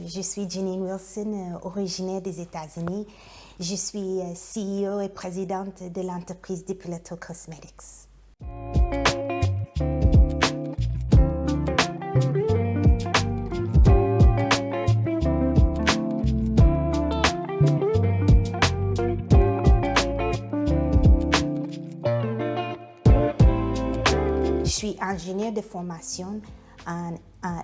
Je suis Janine Wilson, originaire des États-Unis. Je suis CEO et présidente de l'entreprise Diploto Cosmetics. Je suis ingénieure de formation en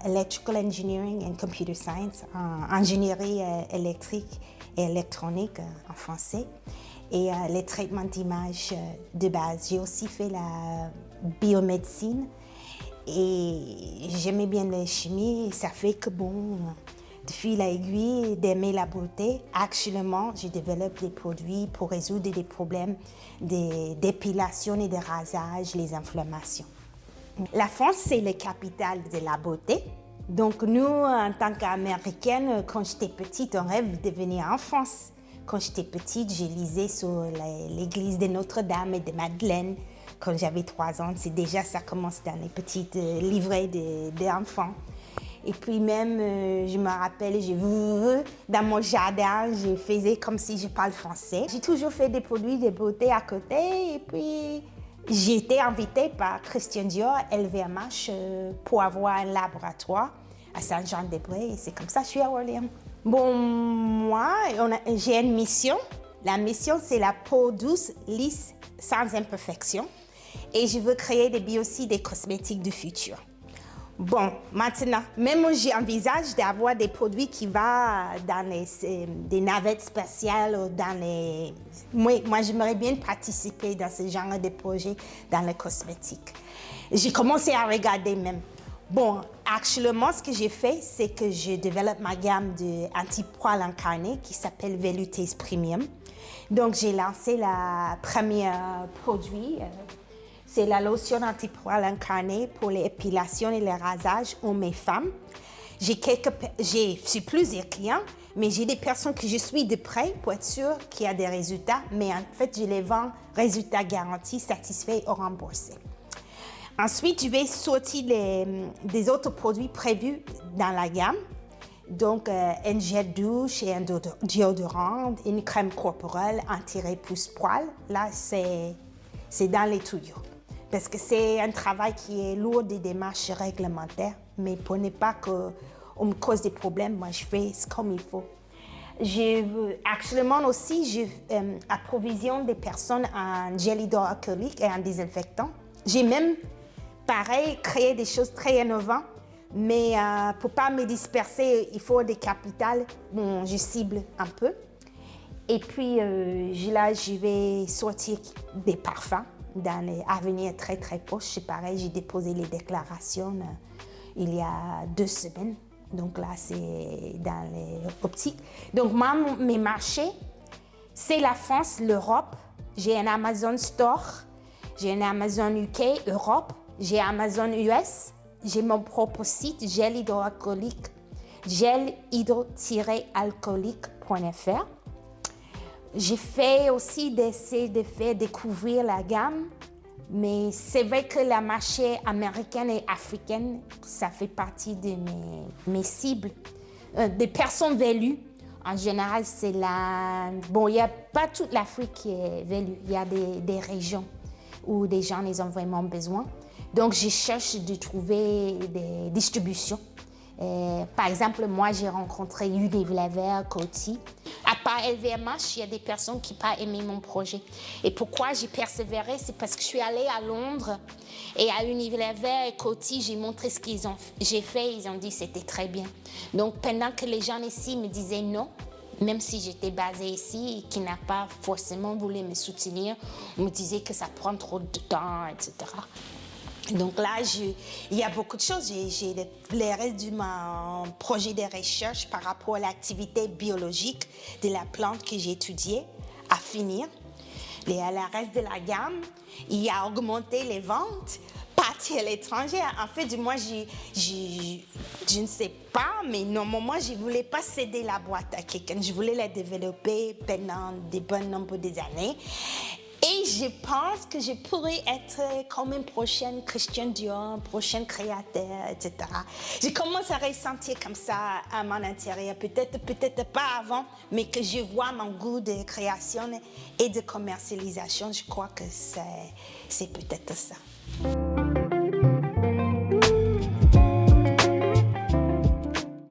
Electrical Engineering and Computer Science, en ingénierie électrique et électronique en français, et les traitements d'image de base. J'ai aussi fait la biomédecine et j'aimais bien la chimie. Et ça fait que de fil à aiguille, d'aimer la beauté, actuellement, je développe des produits pour résoudre des problèmes d'épilation et de rasage, les inflammations. La France, c'est la capitale de la beauté. Donc nous, en tant qu'Américaines, quand j'étais petite, on rêve de venir en France. Quand j'étais petite, je lisais sur l'église de Notre-Dame et de Madeleine. Quand j'avais 3 ans, c'est déjà, ça commence dans les petites livrets d'enfants. Et puis même, je me rappelle, dans mon jardin, je faisais comme si je parle français. J'ai toujours fait des produits de beauté à côté. Et puis, j'ai été invitée par Christian Dior, LVMH, pour avoir un laboratoire à Saint-Jean-de-Bray. Et c'est comme ça que je suis à Orléans. Bon, moi, j'ai une mission. La mission, c'est la peau douce, lisse, sans imperfection. Et je veux créer des biocides des cosmétiques du futur. Bon, maintenant, même j'envisage d'avoir des produits qui vont dans des navettes spatiales ou dans les... Moi, j'aimerais bien participer dans ce genre de projet dans les cosmétiques. J'ai commencé à regarder même. Bon, actuellement, ce que j'ai fait, c'est que je développe ma gamme d'anti-poils incarnés qui s'appelle Veloutase Premium. Donc, j'ai lancé la première produit. C'est la lotion anti-poils incarnée pour les épilations et les rasages hommes et femmes. J'ai plusieurs clients, mais j'ai des personnes que je suis de près pour être sûre qu'il y a des résultats. Mais en fait, je les vends résultats garantis, satisfaits ou remboursés. Ensuite, je vais sortir des autres produits prévus dans la gamme. Donc, un gel douche et un déodorant, une crème corporelle anti-repousse-poils. Là, c'est dans les tuyaux. Parce que c'est un travail qui est lourd des démarches réglementaires. Mais pour ne pas qu'on me cause des problèmes, moi, je fais comme il faut. Actuellement aussi, j'approvisionne des personnes en gel hydroalcoolique et en désinfectant. J'ai même, pareil, créé des choses très innovantes. Mais pour ne pas me disperser, il faut des capitales. Bon, je cible un peu. Et puis là, je vais sortir des parfums dans les avenirs très, très proches. C'est pareil, j'ai déposé les déclarations il y a 2 semaines. Donc là, c'est dans les optiques. Donc moi, mes marchés, c'est la France, l'Europe. J'ai un Amazon Store, j'ai un Amazon UK, Europe, j'ai Amazon US. J'ai mon propre site, gel hydroalcoolique, gel-hydro-alcoolique.fr. J'ai fait aussi d'essayer de faire découvrir la gamme, mais c'est vrai que la marché américaine et africaine, ça fait partie de mes cibles. Des personnes velues, en général, c'est Bon, il n'y a pas toute l'Afrique qui est velue. Il y a des régions où des gens ils ont vraiment besoin. Donc, je cherche de trouver des distributions. Par exemple, moi, j'ai rencontré Unilever, Coty. À part LVMH, il y a des personnes qui n'ont pas aimé mon projet. Et pourquoi j'ai persévéré, c'est parce que je suis allée à Londres et à Unilever et Coty, j'ai montré ce j'ai fait. Ils ont dit que c'était très bien. Donc, pendant que les gens ici me disaient non, même si j'étais basée ici et qui n'a pas forcément voulu me soutenir, on me disait que ça prend trop de temps, etc. Donc là, il y a beaucoup de choses. J'ai le reste de mon projet de recherche par rapport à l'activité biologique de la plante que j'ai étudiée à finir. Le reste de la gamme, il y a augmenté les ventes, partir à l'étranger. En fait, moi, je ne sais pas, mais normalement, je ne voulais pas céder la boîte à quelqu'un. Je voulais la développer pendant de bon nombre d'années. Et je pense que je pourrais être comme une prochaine Christian Dior, prochaine créateur, etc. Je commence à ressentir comme ça à mon intérieur, peut-être pas avant, mais que je vois mon goût de création et de commercialisation, je crois que c'est peut-être ça.